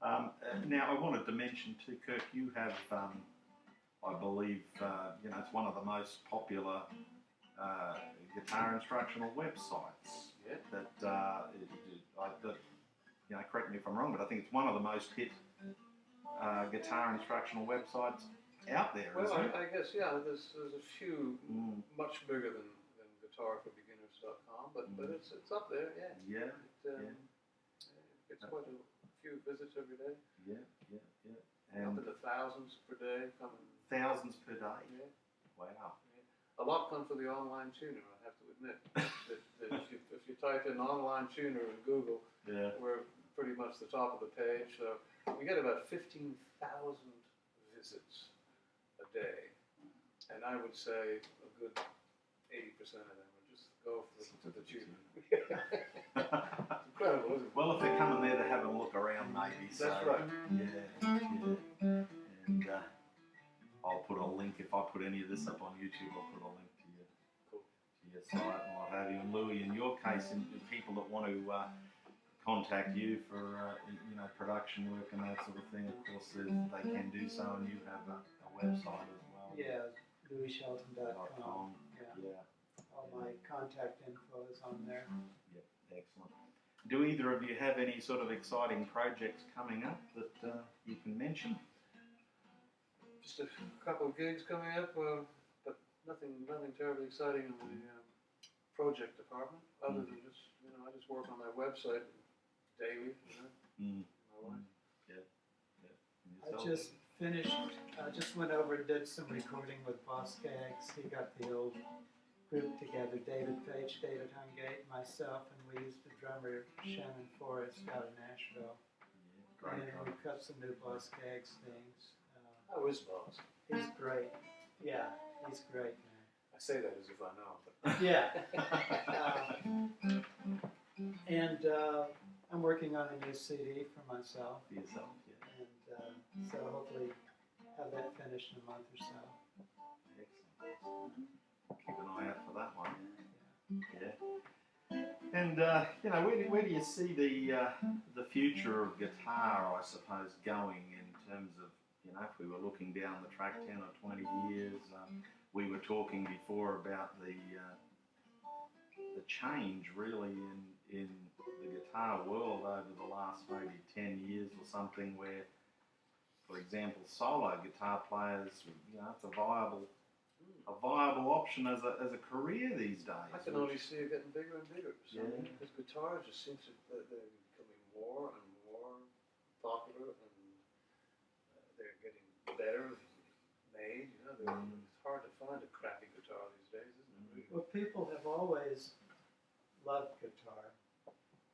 Now, I wanted to mention too, Kirk, you have, I believe, it's one of the most popular guitar instructional websites. Yeah. That correct me if I'm wrong, but I think it's one of the most hit guitar instructional websites out there. Well, isn't it? I guess There's a few much bigger than guitarforbeginners.com, but it's up there. Yeah. It's quite a few visits every day. Yeah. Up in the thousands per day. Thousands per day. Yeah. Wow. A lot come for the online tuner, I have to admit. that if you type in online tuner in Google, we're pretty much the top of the page. So we get about 15,000 visits a day. And I would say a good 80% of them are just go to the tuner. It's incredible, isn't it? Well, if they're coming there to have a look around, maybe. That's right. Yeah. And I'll put a link, if I put any of this up on YouTube, I'll put a link to your site and what have you. And Louie, in your case, and people that want to contact you for production work and that sort of thing, of course, they can do so, and you have a website as well. Yeah, louisshelton.com. Yeah. All my contact info is on there. Yep, excellent. Do either of you have any sort of exciting projects coming up that you can mention? Just a couple of gigs coming up, but nothing terribly exciting in the project department, other than just I just work on my website daily. My wife. I just finished. I just went over and did some recording with Boss Gags. He got the old group together: David Page, David Hungate, myself, and we used the drummer Shannon Forrest out of Nashville. And we cut some new Boss Gags things. How is Boss? He's great. Yeah, he's great, man. I say that as if I know him. Yeah. And I'm working on a new CD for myself. For yourself, yeah. And so hopefully have that finished in a month or so. Excellent. Keep an eye out for that one. Yeah. And where do you see the future of guitar, I suppose, going in terms of, if we were looking down the track 10 or 20 years, we were talking before about the change really in the guitar world over the last maybe 10 years or something, where, for example, solo guitar players, it's a viable option as a career these days. I can only see it getting bigger and bigger. So Yeah. because guitars just seems to they're becoming more and more popular, and they're getting better made. It's hard to find a crappy guitar these days, isn't it? Really? Well, people have always loved guitar,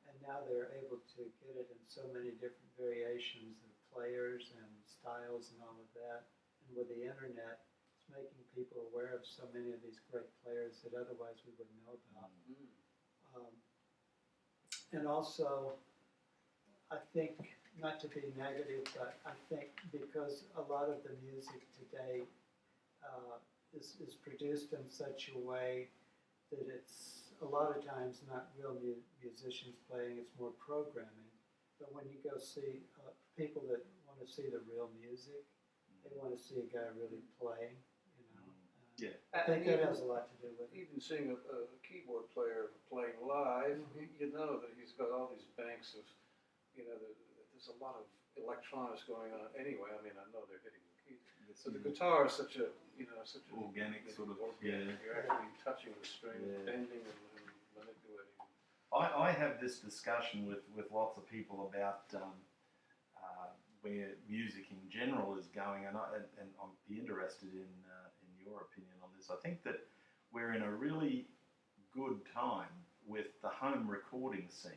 and now they're able to get it in so many different variations of players and styles and all of that. And with the internet, it's making people aware of so many of these great players that otherwise we wouldn't know about. And also, I think, not to be negative, but I think because a lot of the music today is produced in such a way that it's a lot of times not real musicians playing, it's more programming. But when you go see people that want to see the real music, they want to see a guy really play, Yeah. I think that has a lot to do with it. Even seeing a keyboard player playing live, you know that he's got all these banks of, there's a lot of electronics going on anyway. I mean, I know they're hitting the keys. So the guitar is such a organic sort of, organic. You're actually touching the strings, bending and manipulating. I have this discussion with lots of people about where music in general is going, and I'm be interested in your opinion on this. I think that we're in a really good time with the home recording scene.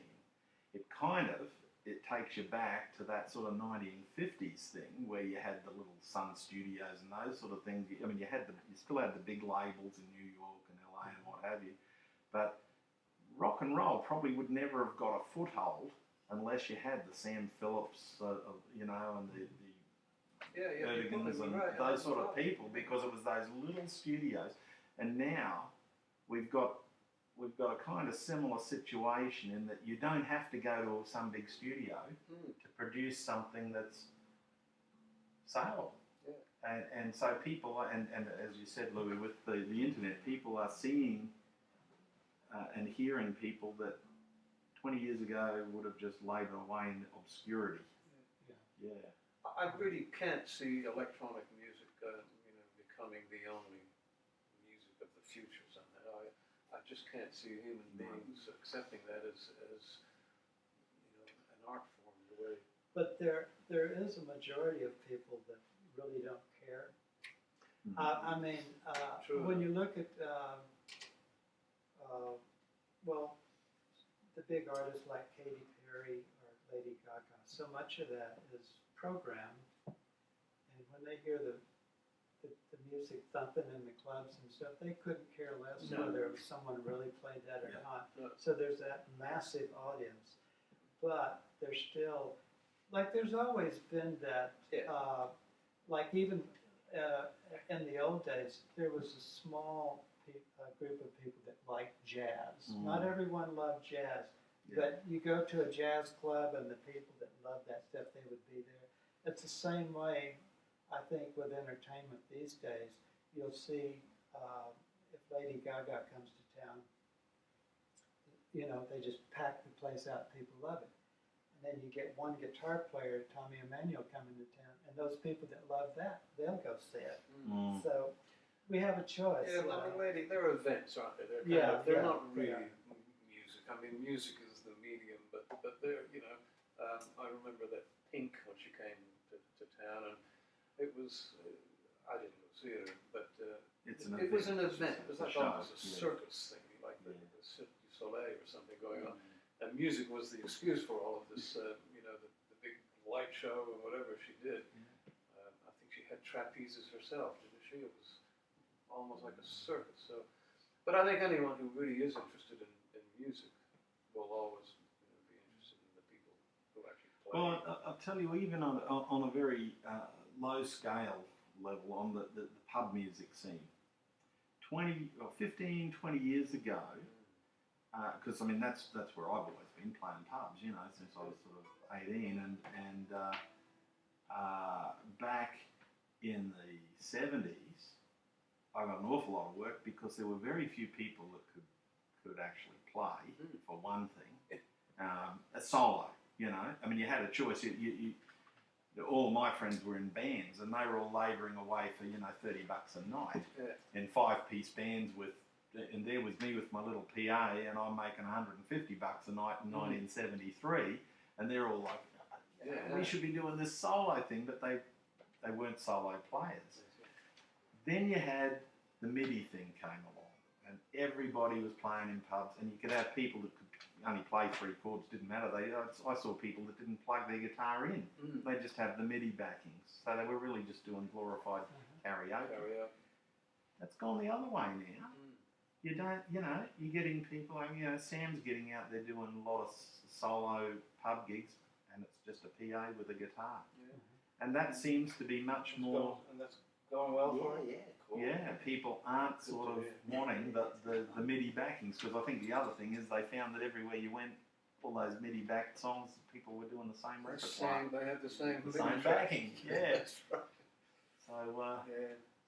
It takes you back to that sort of 1950s thing where you had the little Sun Studios and those sort of things. I mean, you still had the big labels in New York and LA and what have you, but rock and roll probably would never have got a foothold unless you had the Sam Phillips, and the Erdigans and those sort of people, because it was those little studios. And now we've got we've got a kind of similar situation in that you don't have to go to some big studio to produce something that's saleable. Yeah. And so people, and as you said, Louis, with the internet, people are seeing and hearing people that 20 years ago would have just laboured away in obscurity. Yeah. I really can't see electronic music, becoming the only music of the future somehow. I just can't see human beings accepting that as an art form the way. But there is a majority of people that really don't care. When you look at the big artists like Katy Perry or Lady Gaga, so much of that is programmed, and when they hear the music thumping in the clubs and stuff, they couldn't care less whether someone really played that or not. So there's that massive audience, but there's still, like, there's always been that, like even in the old days, there was a small group of people that liked jazz. Not everyone loved jazz, but you go to a jazz club and the people that love that stuff, they would be there. It's the same way, I think, with entertainment these days. You'll see if Lady Gaga comes to town, they just pack the place out. People love it. And then you get one guitar player, Tommy Emmanuel, coming to town, and those people that love that, they'll go see it. So we have a choice. Yeah, there are events, aren't there? They're not really music. I mean, music is the medium, but they're, I remember that Pink when she came to town, and it was, I didn't go see her, but it was an event. It was like almost a circus thing, like the Cirque du Soleil or something going on. And music was the excuse for all of this, the big light show or whatever she did. I think she had trapezes herself, didn't she? It was almost like a circus. So, but I think anyone who really is interested in music will always be interested in the people who actually play. Well, I'll tell you, even on a very low scale level, on the pub music scene, 15, 20 years ago, because I mean that's where I've always been, playing pubs, since I was sort of 18, and back in the 70s, I got an awful lot of work because there were very few people that could actually play, for one thing, a solo. I mean, you had a choice. All my friends were in bands, and they were all labouring away for $30 a night in 5-piece bands and there was me with my little PA, and I'm making $150 a night in 1973, and they're all like, we should be doing this solo thing, but they weren't solo players. Then you had the MIDI thing came along, and everybody was playing in pubs, and you could have people that could only play 3 chords, didn't matter. I saw people that didn't plug their guitar in. They just have the MIDI backings, so they were really just doing glorified karaoke. That's gone the other way now. You don't, you're getting people, Sam's getting out there doing a lot of solo pub gigs, and it's just a PA with a guitar. And that seems to be much more... And that's going well for him? Cool. Yeah, people aren't sort of wanting the MIDI backings, because I think the other thing is they found that everywhere you went, all those MIDI backed songs, people were doing the same repertoire. They had the same backing, That's right.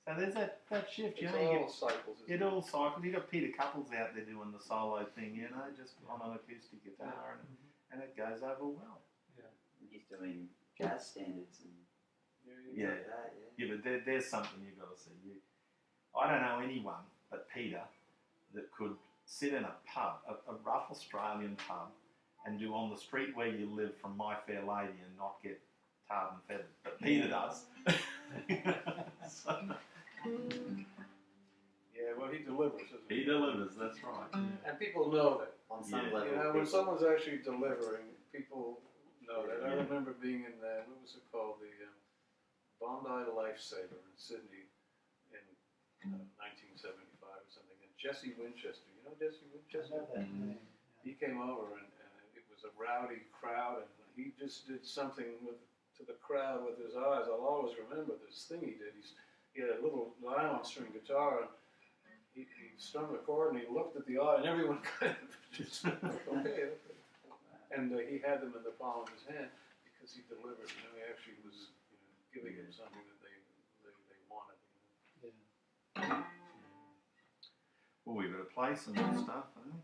So there's that shift, It's all cycles. It all cycles. You got Peter Couples out there doing the solo thing, just on an acoustic guitar, and it goes over well. He's doing jazz standards and like that. But there's something you've got to see. I don't know anyone but Peter that could sit in a pub, a rough Australian pub, and do On the Street Where You Live from My Fair Lady and not get tarred and feathered. But Peter does. Well, he delivers, isn't he? He delivers, that's right. And people know that. On some level. When someone's actually delivering, people know that. I remember being in what was it called? The Bondi Lifesaver in Sydney in 1975 or something. And Jesse Winchester, you know Jesse Winchester? He came over and it was a rowdy crowd, and he just did something to the crowd with his eyes. I'll always remember this thing he did. He had a little nylon string guitar, and he strummed a chord and he looked at the audience, and everyone kind of just okay. And he had them in the palm of his hand because he delivered. You know, he actually was giving them something that they wanted. Well, we've got to play some stuff, huh?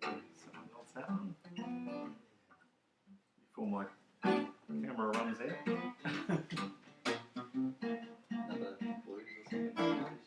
Something else happening before my camera runs out. Another blues or something.